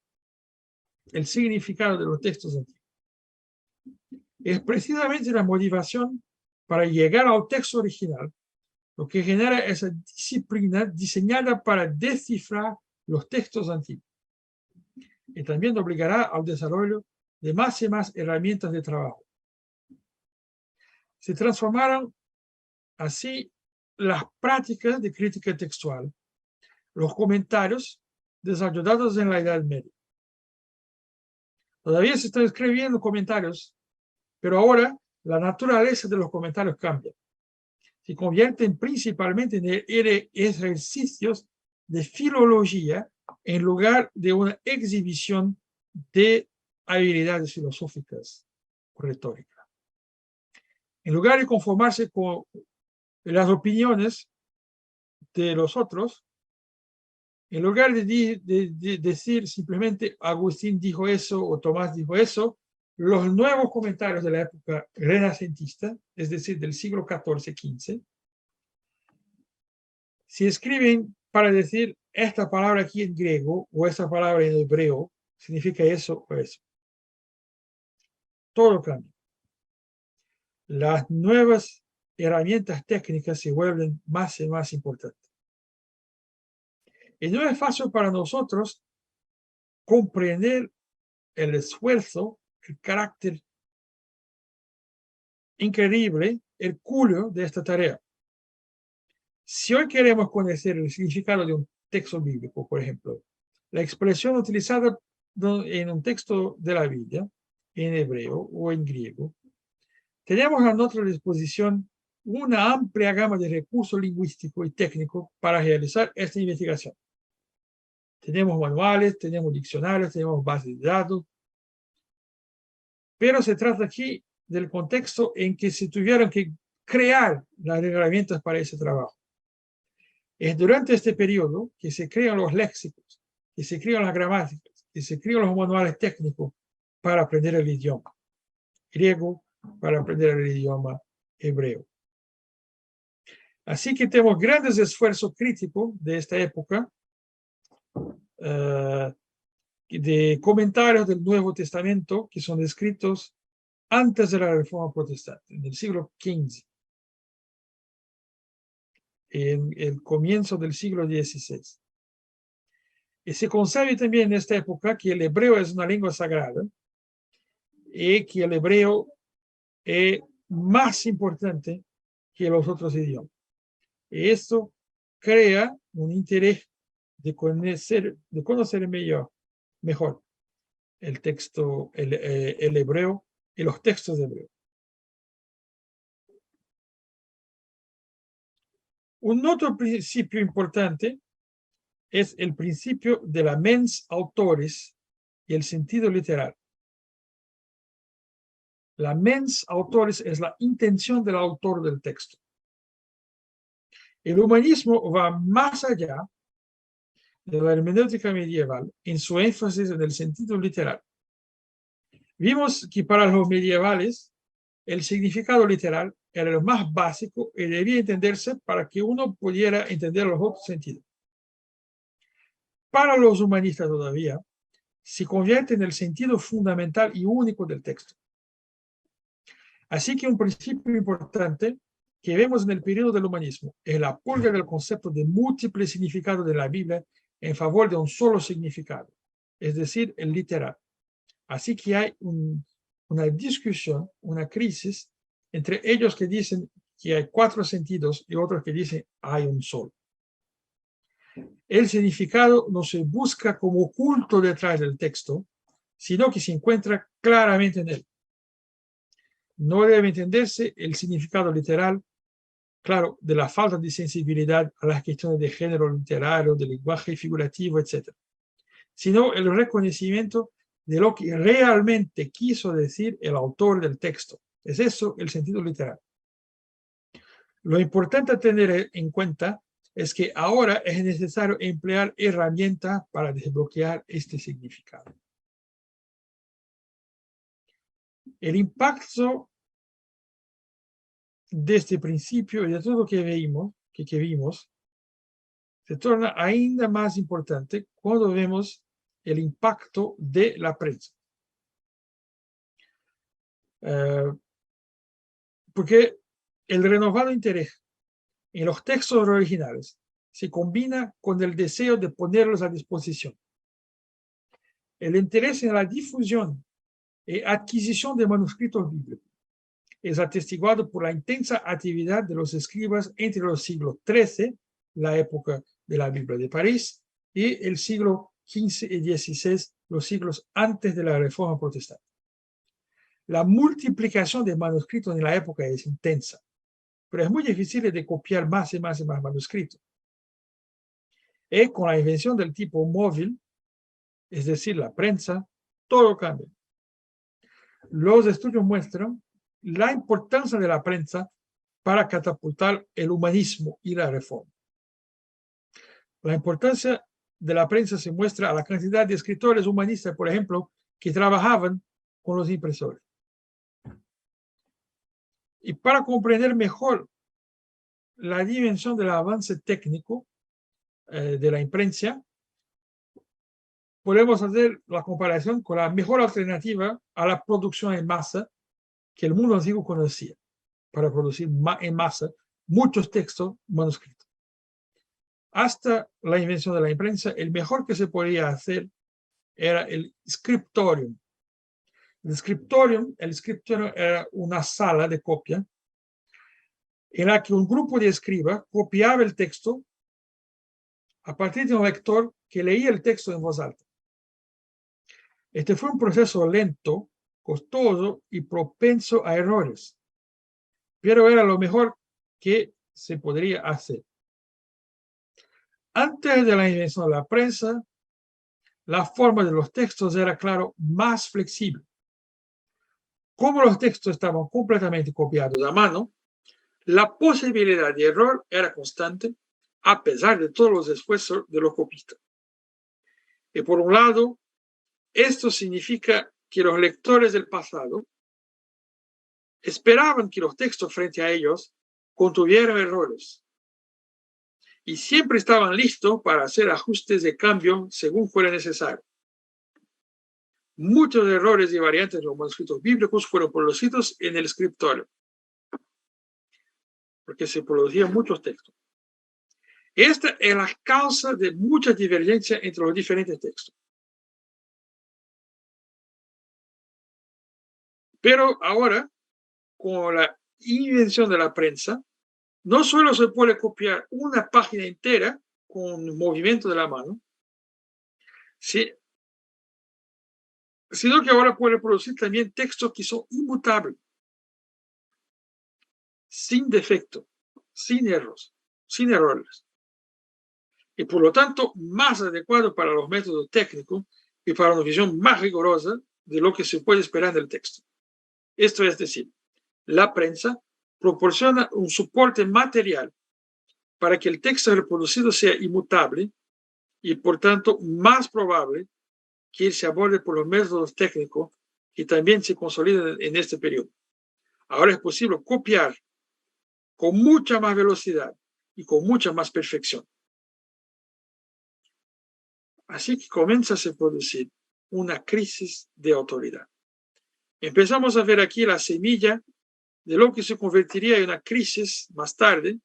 el significado de los textos antiguos. Es precisamente la motivación para llegar al texto original lo que genera esa disciplina diseñada para descifrar los textos antiguos. Y también obligará al desarrollo de más y más herramientas de trabajo. Se transformaron así las prácticas de crítica textual, los comentarios desarrollados en la Edad Media. Todavía se están escribiendo comentarios, pero ahora la naturaleza de los comentarios cambia. Se convierten principalmente en ejercicios de filología en lugar de una exhibición de habilidades filosóficas o retóricas. En lugar de conformarse con las opiniones de los otros, en lugar de decir simplemente Agustín dijo eso o Tomás dijo eso, los nuevos comentarios de la época renacentista, es decir, del siglo XIV-XV, si escriben para decir esta palabra aquí en griego o esta palabra en hebreo, significa eso o eso. Todo cambia. Las nuevas herramientas técnicas se vuelven más y más importantes. Y no es fácil para nosotros comprender el esfuerzo, el carácter increíble, el culo de esta tarea. Si hoy queremos conocer el significado de un texto bíblico, por ejemplo, la expresión utilizada en un texto de la Biblia, en hebreo o en griego, tenemos a nuestra disposición una amplia gama de recursos lingüísticos y técnicos para realizar esta investigación. Tenemos manuales, tenemos diccionarios, tenemos bases de datos, pero se trata aquí del contexto en que se tuvieron que crear las herramientas para ese trabajo. Es durante este periodo que se crean los léxicos, que se crean las gramáticas, que se crean los manuales técnicos para aprender el idioma griego, para aprender el idioma hebreo. Así que tenemos grandes esfuerzos críticos de esta época, de comentarios del Nuevo Testamento que son escritos antes de la Reforma Protestante, en el siglo XV, en el comienzo del siglo XVI. Y se concibe también en esta época que el hebreo es una lengua sagrada y que el hebreo es más importante que los otros idiomas. Y esto crea un interés de conocer mejor el texto, el hebreo y los textos de hebreo. Un otro principio importante es el principio de la mens autoris y el sentido literal. La mens autoris es la intención del autor del texto. El humanismo va más allá de la hermenéutica medieval en su énfasis en el sentido literal. Vimos que para los medievales el significado literal era lo más básico y debía entenderse para que uno pudiera entender los otros sentidos. Para los humanistas todavía, se convierte en el sentido fundamental y único del texto. Así que un principio importante que vemos en el periodo del humanismo es la purga del concepto de múltiples significados de la Biblia en favor de un solo significado, es decir, el literal. Así que hay una discusión, una crisis entre ellos que dicen que hay 4 sentidos y otros que dicen hay un solo. El significado no se busca como oculto detrás del texto, sino que se encuentra claramente en él. No debe entenderse el significado literal, claro, de la falta de sensibilidad a las cuestiones de género literario, de lenguaje figurativo, etc., sino el reconocimiento de lo que realmente quiso decir el autor del texto. Es eso el sentido literal. Lo importante a tener en cuenta es que ahora es necesario emplear herramientas para desbloquear este significado. El impacto de este principio y de todo lo que vimos se torna ainda más importante cuando vemos el impacto de la prensa. Porque el renovado interés en los textos originales se combina con el deseo de ponerlos a disposición. El interés en la difusión y adquisición de manuscritos bíblicos es atestiguado por la intensa actividad de los escribas entre los siglos XIII, la época de la Biblia de París, y el siglo XV y XVI, los siglos antes de la Reforma Protestante. La multiplicación de manuscritos en la época es intensa, pero es muy difícil de copiar más y más manuscritos. Y con la invención del tipo móvil, es decir, la prensa, todo cambia. Los estudios muestran la importancia de la prensa para catapultar el humanismo y la reforma. La importancia de la prensa se muestra a la cantidad de escritores humanistas, por ejemplo, que trabajaban con los impresores. Y para comprender mejor la dimensión del avance técnico de la imprenta, podemos hacer la comparación con la mejor alternativa a la producción en masa que el mundo antiguo conocía para producir en masa muchos textos manuscritos. Hasta la invención de la imprenta, el mejor que se podía hacer era el scriptorium. El scriptorium era una sala de copia en la que un grupo de escribas copiaba el texto a partir de un lector que leía el texto en voz alta. Este fue un proceso lento, costoso y propenso a errores, pero era lo mejor que se podría hacer. Antes de la invención de la prensa, la forma de los textos era, claro, más flexible. Como los textos estaban completamente copiados a mano, la posibilidad de error era constante a pesar de todos los esfuerzos de los copistas. Y por un lado, esto significa que los lectores del pasado esperaban que los textos frente a ellos contuvieran errores y siempre estaban listos para hacer ajustes de cambio según fuera necesario. Muchos errores y variantes de los manuscritos bíblicos fueron producidos en el scriptorium, porque se producían muchos textos. Esta es la causa de mucha divergencia entre los diferentes textos. Pero ahora, con la invención de la prensa, no solo se puede copiar una página entera con movimiento de la mano, sino que ahora puede producir también textos que son inmutables, sin defecto, sin errores, y por lo tanto más adecuado para los métodos técnicos y para una visión más rigurosa de lo que se puede esperar del texto. Esto es decir, la prensa proporciona un soporte material para que el texto reproducido sea inmutable y, por tanto, más probable que se aborde por los métodos técnicos que también se consolidan en este periodo. Ahora es posible copiar con mucha más velocidad y con mucha más perfección. Así que comienza a producir una crisis de autoridad. Empezamos a ver aquí la semilla de lo que se convertiría en una crisis más tarde,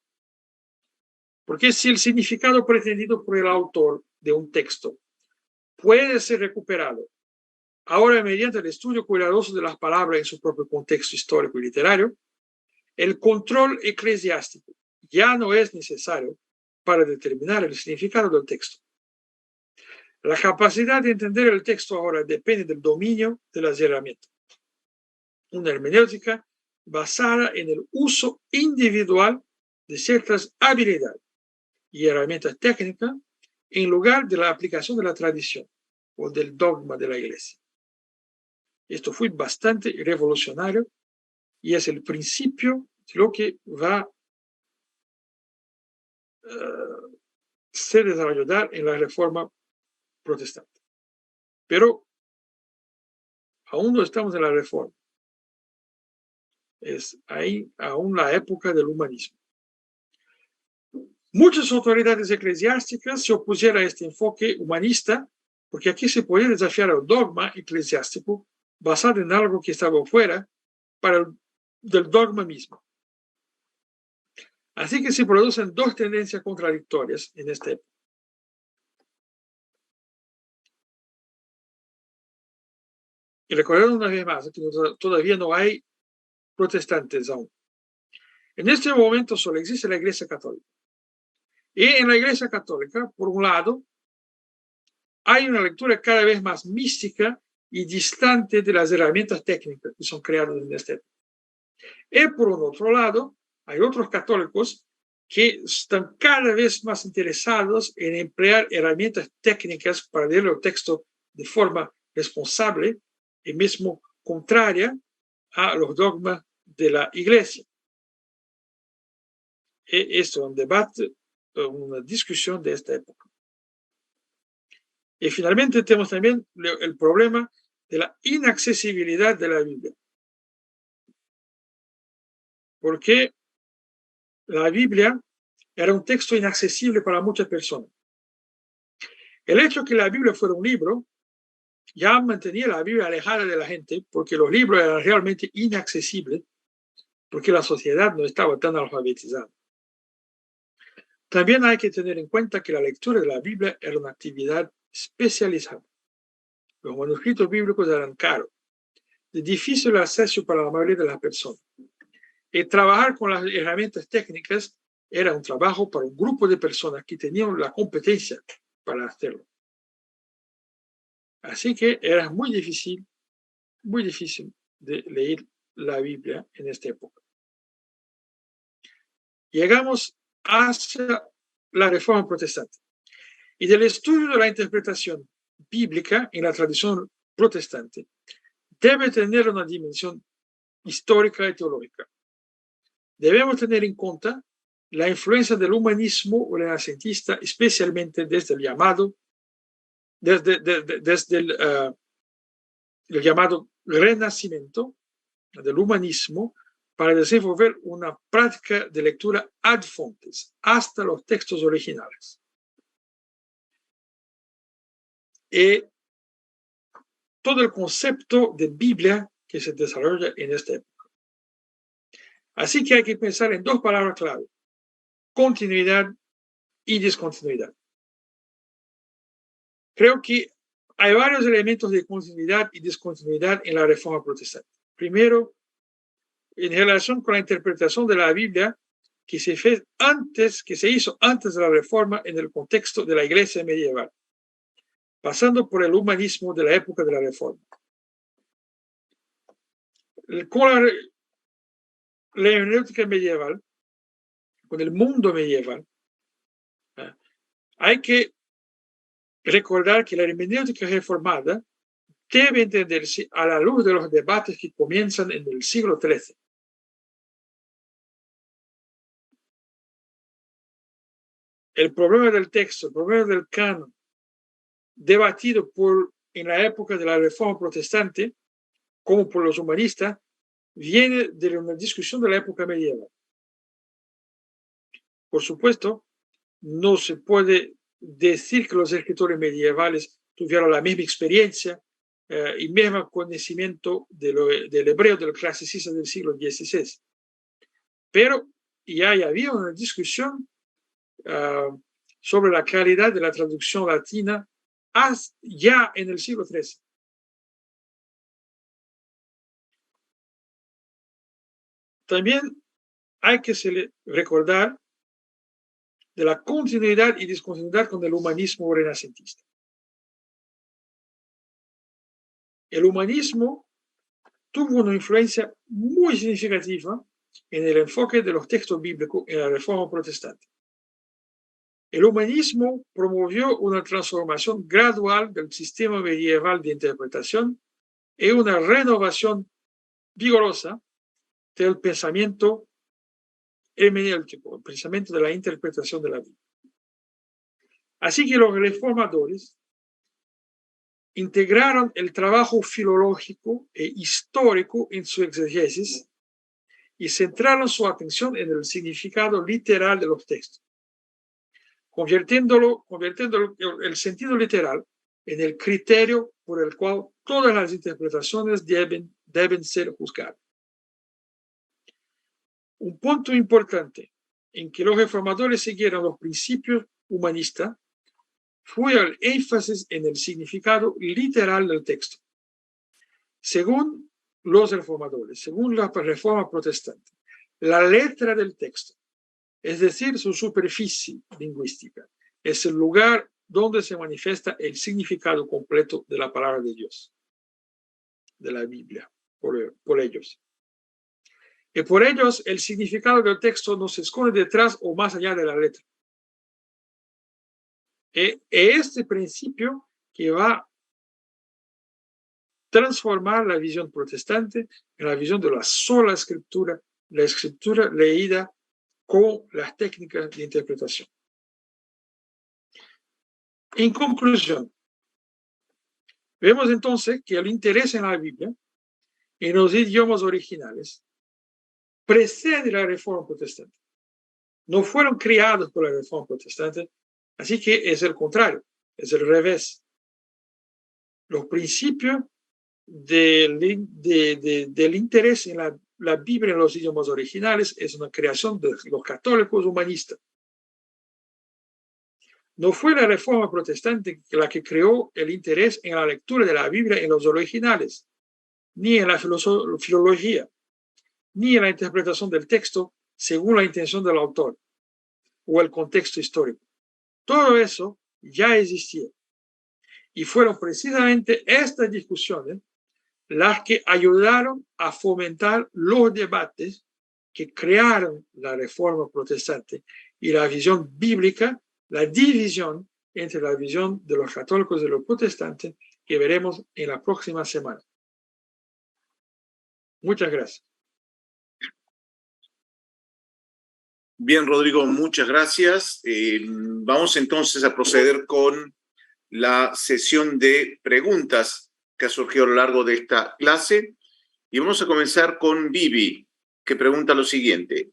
porque si el significado pretendido por el autor de un texto puede ser recuperado ahora mediante el estudio cuidadoso de las palabras en su propio contexto histórico y literario, el control eclesiástico ya no es necesario para determinar el significado del texto. La capacidad de entender el texto ahora depende del dominio de las herramientas. Una hermenéutica basada en el uso individual de ciertas habilidades y herramientas técnicas en lugar de la aplicación de la tradición o del dogma de la Iglesia. Esto fue bastante revolucionario y es el principio de lo que va a se desarrollar en la Reforma protestante. Pero aún no estamos en la Reforma. Es ahí aún la época del humanismo. Muchas autoridades eclesiásticas se opusieron a este enfoque humanista porque aquí se podía desafiar el dogma eclesiástico basado en algo que estaba fuera del dogma mismo. Así que se producen dos tendencias contradictorias en esta época. Y recordando una vez más que todavía no hay protestantes aún. En este momento solo existe la Iglesia Católica. Y en la Iglesia Católica, por un lado, hay una lectura cada vez más mística y distante de las herramientas técnicas que son creadas en este época. Y por un otro lado, hay otros católicos que están cada vez más interesados en emplear herramientas técnicas para leer el texto de forma responsable y mismo contraria a los dogmas de la Iglesia. Y esto es un debate, una discusión de esta época. Y finalmente tenemos también el problema de la inaccesibilidad de la Biblia. Porque la Biblia era un texto inaccesible para muchas personas. El hecho de que la Biblia fuera un libro ya mantenía la Biblia alejada de la gente porque los libros eran realmente inaccesibles porque la sociedad no estaba tan alfabetizada. También hay que tener en cuenta que la lectura de la Biblia era una actividad especializada. Los manuscritos bíblicos eran caros, de difícil acceso para la mayoría de las personas. Y trabajar con las herramientas técnicas era un trabajo para un grupo de personas que tenían la competencia para hacerlo. Así que era muy difícil de leer la Biblia en esta época. Llegamos hacia la Reforma Protestante. Y del estudio de la interpretación bíblica en la tradición protestante debe tener una dimensión histórica y teológica. Debemos tener en cuenta la influencia del humanismo renacentista, especialmente desde el llamado, el llamado renacimiento del humanismo para desenvolver una práctica de lectura ad fontes, hasta los textos originales. Y todo el concepto de Biblia que se desarrolla en esta época. Así que hay que pensar en dos palabras clave: continuidad y discontinuidad. Creo que hay varios elementos de continuidad y discontinuidad en la Reforma Protestante. Primero, en relación con la interpretación de la Biblia que se hizo antes de la Reforma en el contexto de la Iglesia medieval, pasando por el humanismo de la época de la Reforma. Con la hermenéutica medieval, con el mundo medieval, hay que recordar que la hermenéutica reformada debe entenderse a la luz de los debates que comienzan en el siglo XIII. El problema del texto, el problema del canon, debatido en la época de la Reforma Protestante, como por los humanistas, viene de una discusión de la época medieval. Por supuesto, no se puede decir que los escritores medievales tuvieron la misma experiencia y mismo conocimiento del hebreo, del clasicista del siglo XVI. Pero ya había una discusión sobre la calidad de la traducción latina ya en el siglo XIII. También hay que recordar de la continuidad y discontinuidad con el humanismo renacentista. El humanismo tuvo una influencia muy significativa en el enfoque de los textos bíblicos en la Reforma Protestante. El humanismo promovió una transformación gradual del sistema medieval de interpretación y una renovación vigorosa del pensamiento hermenéutico, el pensamiento de la interpretación de la Biblia. Así que los reformadores integraron el trabajo filológico e histórico en su exégesis y centraron su atención en el significado literal de los textos, convirtiendo el sentido literal en el criterio por el cual todas las interpretaciones deben ser juzgadas. Un punto importante en que los reformadores siguieron los principios humanistas fue el énfasis en el significado literal del texto. Según los reformadores, según la Reforma Protestante, la letra del texto, es decir, su superficie lingüística, es el lugar donde se manifiesta el significado completo de la palabra de Dios, de la Biblia, por ellos. Y por ellos, el significado del texto no se esconde detrás o más allá de la letra. Este principio que va a transformar la visión protestante en la visión de la sola escritura, la escritura leída con las técnicas de interpretación. En conclusión, vemos entonces que el interés en la Biblia, en los idiomas originales, precede la Reforma Protestante. No fueron criados por la Reforma Protestante, así que es el contrario, es el revés. Los principios del interés en la Biblia en los idiomas originales es una creación de los católicos humanistas. No fue la Reforma Protestante la que creó el interés en la lectura de la Biblia en los originales, ni en la filología, ni en la interpretación del texto según la intención del autor o el contexto histórico. Todo eso ya existía. Y fueron precisamente estas discusiones las que ayudaron a fomentar los debates que crearon la Reforma Protestante y la visión bíblica, la división entre la visión de los católicos y de los protestantes que veremos en la próxima semana. Muchas gracias. Bien, Rodrigo, muchas gracias. Vamos entonces a proceder con la sesión de preguntas que ha surgido a lo largo de esta clase. Y vamos a comenzar con Vivi, que pregunta lo siguiente.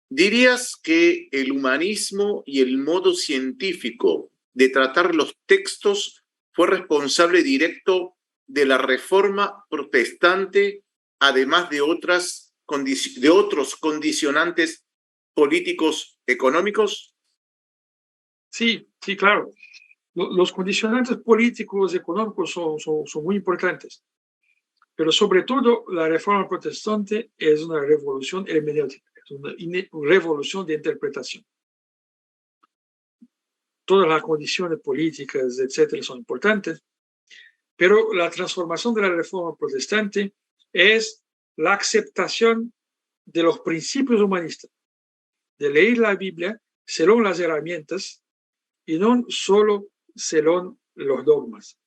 ¿Dirías que el humanismo y el modo científico de tratar los textos fue responsable directo de la Reforma Protestante, además de otros condicionantes políticos económicos? Sí, claro. Los condicionantes políticos y económicos son muy importantes. Pero sobre todo, la Reforma Protestante es una revolución hermenéutica, es una revolución de interpretación. Todas las condiciones políticas, etcétera, son importantes, pero la transformación de la Reforma Protestante es la aceptación de los principios humanistas, de leer la Biblia según las herramientas y no solo según los dogmas.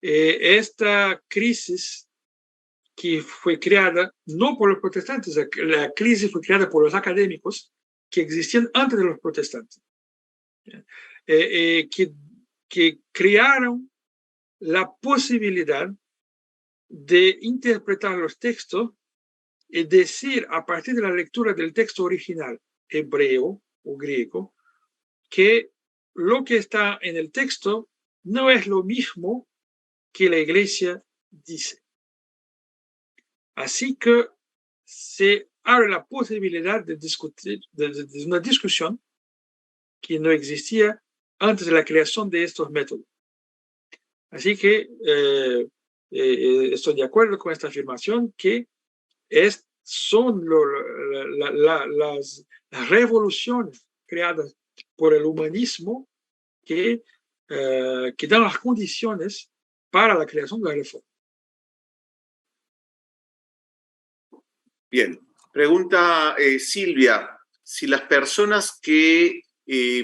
esta crisis que fue creada no por los protestantes, la crisis fue creada por los académicos que existían antes de los protestantes, que crearon la posibilidad de interpretar los textos y decir a partir de la lectura del texto original, hebreo o griego, que lo que está en el texto no es lo mismo que la iglesia dice. Así que se abre la posibilidad de discutir, de una discusión que no existía antes de la creación de estos métodos. Así que estoy de acuerdo con esta afirmación que son las revoluciones creadas por el humanismo que dan las condiciones para la creación de la reforma. Bien, pregunta Silvia, si las personas que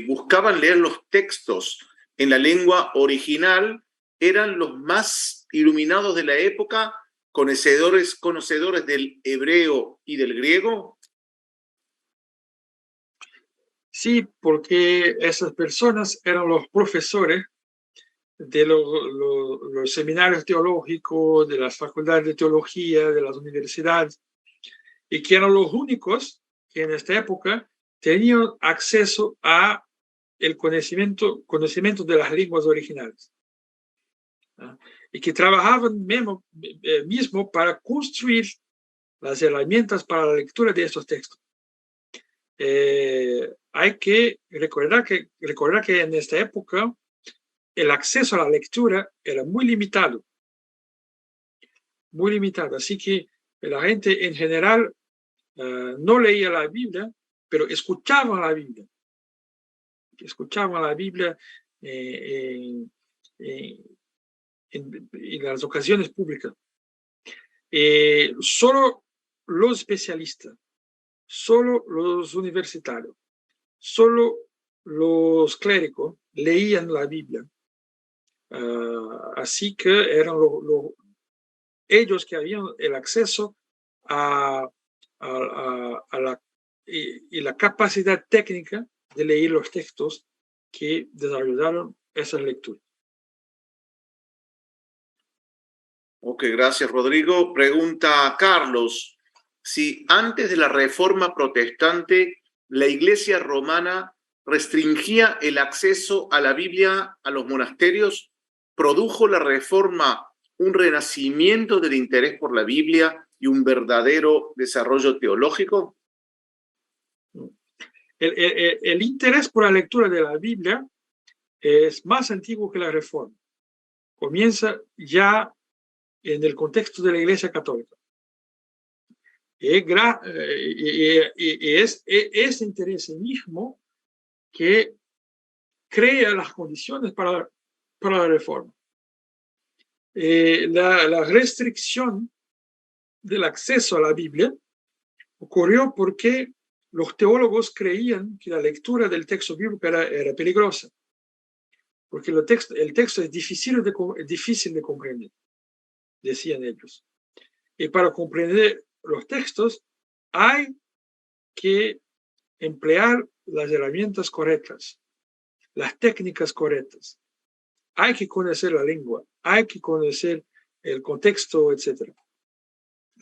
buscaban leer los textos en la lengua original eran los más iluminados de la época, conocedores del hebreo y del griego. Sí, porque esas personas eran los profesores de los seminarios teológicos, de las facultades de teología, de las universidades, y que eran los únicos que en esta época tenían acceso a el conocimiento de las lenguas originales, ¿no? Y que trabajaban mismo para construir las herramientas para la lectura de estos textos. Hay que recordar que en esta época el acceso a la lectura era muy limitado, así que la gente en general no leía la Biblia, pero escuchaban la Biblia. En las ocasiones públicas. Solo los especialistas, solo los universitarios, solo los clérigos leían la Biblia. Así que eran ellos que habían el acceso a la capacidad técnica de leer los textos que desarrollaron esas lecturas. Ok, gracias, Rodrigo. Pregunta Carlos, si antes de la Reforma Protestante la Iglesia romana restringía el acceso a la Biblia a los monasterios, ¿produjo la Reforma un renacimiento del interés por la Biblia y un verdadero desarrollo teológico? El interés por la lectura de la Biblia es más antiguo que la Reforma. Comienza ya en el contexto de la Iglesia Católica. Y es ese interés mismo que crea las condiciones para la reforma. La restricción del acceso a la Biblia ocurrió porque los teólogos creían que la lectura del texto bíblico era peligrosa, porque el texto es difícil de comprender, decían ellos. Y para comprender los textos hay que emplear las herramientas correctas, las técnicas correctas. Hay que conocer la lengua, hay que conocer el contexto, etc.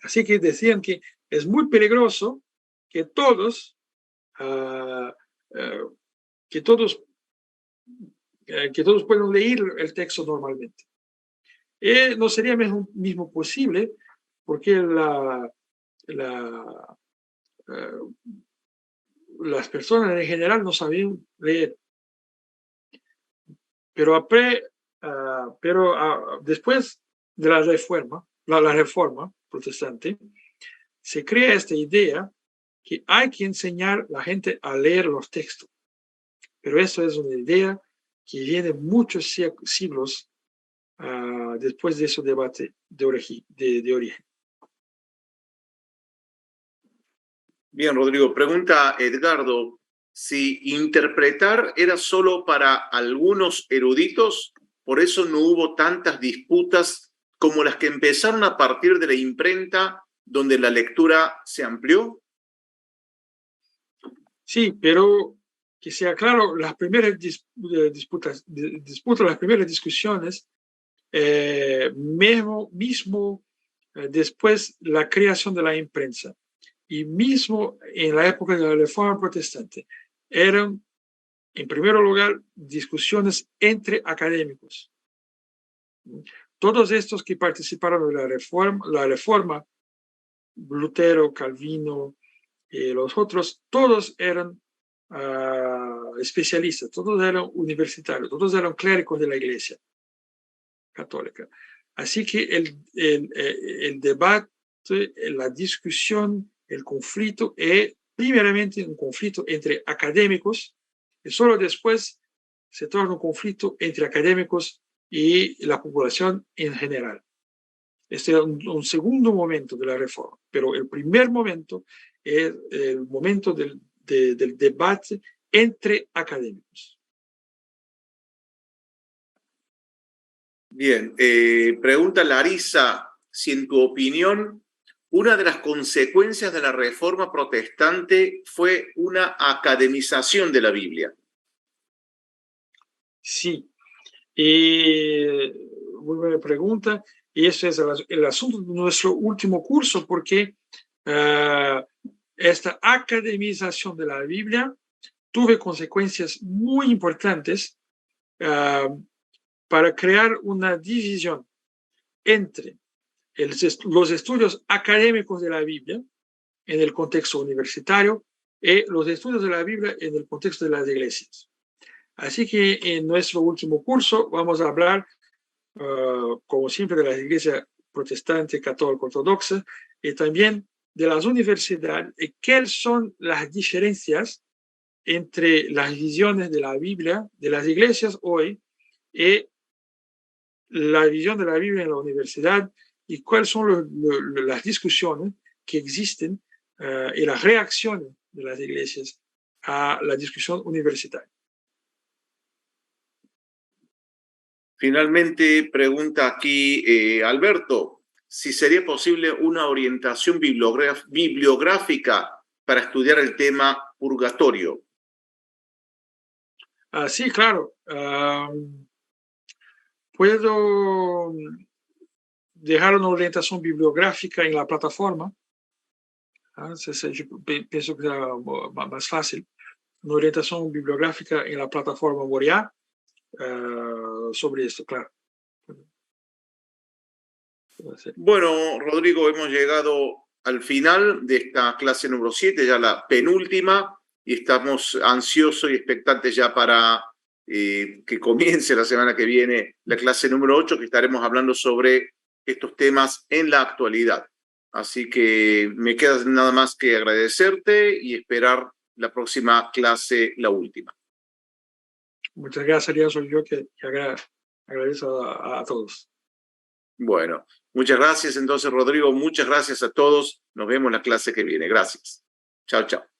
Así que decían que es muy peligroso que todos puedan leer el texto normalmente. No sería mismo posible porque las personas en general no sabían leer. Pero después de la reforma protestante, se crea esta idea que hay que enseñar a la gente a leer los textos. Pero eso es una idea que viene muchos siglos después de ese debate de origen. Bien, Rodrigo. Pregunta Edgardo, si interpretar era solo para algunos eruditos por eso no hubo tantas disputas como las que empezaron a partir de la imprenta, donde la lectura se amplió. Sí, pero que sea claro, las primeras disputas, las primeras discusiones, mismo después la creación de la imprensa y mismo en la época de la Reforma Protestante, eran, en primer lugar, discusiones entre académicos. Todos estos que participaron de la reforma, Lutero, Calvino, los otros, todos eran especialistas, todos eran universitarios, todos eran clérigos de la Iglesia Católica. Así que el debate, la discusión, el conflicto es primeramente un conflicto entre académicos y solo después se torna un conflicto entre académicos y la población en general. Este es un segundo momento de la reforma, pero el primer momento es el momento del debate entre académicos. Bien, pregunta Larisa, si en tu opinión una de las consecuencias de la Reforma Protestante fue una academización de la Biblia. Sí, muy buena pregunta, y ese es el asunto de nuestro último curso, porque esta academización de la Biblia tuvo consecuencias muy importantes para crear una división entre los estudios académicos de la Biblia en el contexto universitario y los estudios de la Biblia en el contexto de las iglesias. Así que en nuestro último curso vamos a hablar, como siempre, de las iglesias protestantes, católicas, ortodoxas y también de las universidades y qué son las diferencias entre las visiones de la Biblia de las iglesias hoy y la visión de la Biblia en la universidad y cuáles son las discusiones que existen y las reacciones de las iglesias a la discusión universitaria. Finalmente, pregunta aquí Alberto, si sería posible una orientación bibliográfica para estudiar el tema purgatorio. Sí, claro. Puedo dejar una orientación bibliográfica en la plataforma. Yo pienso que será más fácil. Una orientación bibliográfica en la plataforma Moriá sobre esto, claro. Bueno, Rodrigo, hemos llegado al final de esta clase número 7, ya la penúltima, y estamos ansiosos y expectantes ya para que comience la semana que viene la clase número 8, que estaremos hablando sobre estos temas en la actualidad. Así que me queda nada más que agradecerte y esperar la próxima clase, la última. Muchas gracias, soy yo que agradezco a todos. Bueno, muchas gracias entonces, Rodrigo. Muchas gracias a todos. Nos vemos la clase que viene. Gracias. Chao, chao.